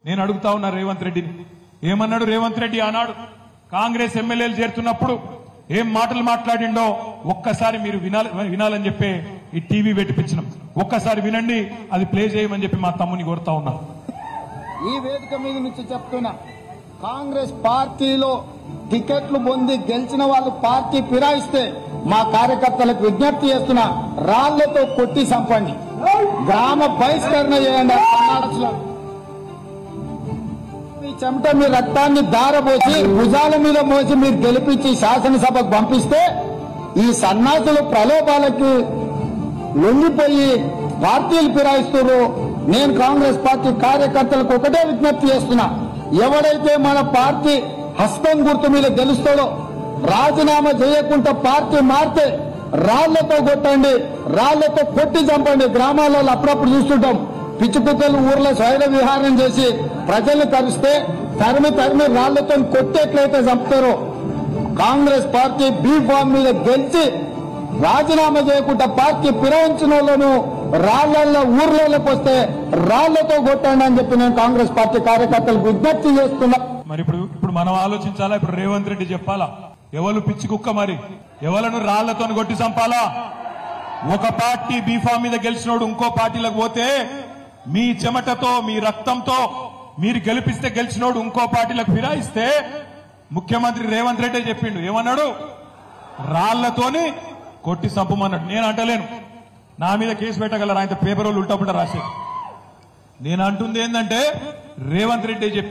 నేను అడుగుతా ఉన్నా రేవంత్ రెడ్డిని, ఏమన్నాడు రేవంత్ రెడ్డి ఆనాడు కాంగ్రెస్ ఎమ్మెల్యేలు చేరుతున్నప్పుడు ఏం మాటలు మాట్లాడిండో ఒక్కసారి మీరు వినాలని చెప్పి ఈ టీవీ పెట్టిపించినాం. ఒక్కసారి వినండి, అది ప్లే చేయమని చెప్పి మా తమ్ముని కోరుతా ఉన్నా. ఈ వేదిక మీద నుంచి చెప్తున్నా, కాంగ్రెస్ పార్టీలో టికెట్లు పొంది గెలిచిన వాళ్ళు పార్టీ ఫిరాయిస్తే మా కార్యకర్తలకు విజ్ఞప్తి చేస్తున్నా, రాళ్లతో కొట్టి చంపండి, గ్రామ బహిష్కరణ చేయండి. మీ చెమట మీ రక్తాన్ని దారపోసి భుజాల మీద మోసి మీరు గెలిపించి శాసనసభకు పంపిస్తే ఈ సన్నాసులు ప్రలోభాలకి లొంగిపోయి పార్టీలు ఫిరాయిస్తున్నారు. నేను కాంగ్రెస్ పార్టీ కార్యకర్తలకు ఒకటే విజ్ఞప్తి చేస్తున్నా, ఎవడైతే మన పార్టీ హస్తం గుర్తు మీద గెలుస్తాడో రాజీనామా చేయకుండా పార్టీ మారితే రాళ్లతో కొట్టండి, రాళ్లతో కొట్టి చంపండి. గ్రామాలలో అప్పుడప్పుడు చూస్తుంటాం, పిచ్చి కుక్కలు ఊర్లో స్వైర విహారం చేసి ప్రజల్ని తరిస్తే తరిమి రాళ్లతో కొట్టేట్లయితే చంపుతారో, కాంగ్రెస్ పార్టీ బీ ఫామ్ మీద గెలిచి రాజీనామా చేయకుండా పార్టీ ఫిరాయించిన వాళ్ళను రాళ్లలో ఊర్లలోకి వస్తే రాళ్లతో కొట్టండి అని చెప్పి నేను కాంగ్రెస్ పార్టీ కార్యకర్తలకు విజ్ఞప్తి చేస్తున్నా. మరి ఇప్పుడు మనం ఆలోచించాలా? ఇప్పుడు రేవంత్ రెడ్డి చెప్పాలా ఎవరు పిచ్చి కుక్క, మరి ఎవలను రాళ్లతో కొట్టి చంపాలా? ఒక పార్టీ బీఫామ్ మీద గెలిచినోడు ఇంకో పార్టీలకు పోతే మీ చెమటతో మీ రక్తంతో మీరు గెలిపిస్తే గెలిచినోడు ఇంకో పార్టీలకు ఫిరాయిస్తే ముఖ్యమంత్రి రేవంత్ రెడ్డి చెప్పిండు, ఏమన్నాడు? రాళ్లతోని కొట్టి చంపమన్నాడు. నేను అంటలేను, నా మీద కేసు పెట్టగలరు, ఆయన పేపర్ వాళ్ళు ఉల్టాపుల్టా రాసేది. నేను అంటుంది ఏంటంటే రేవంత్ రెడ్డి చెప్పి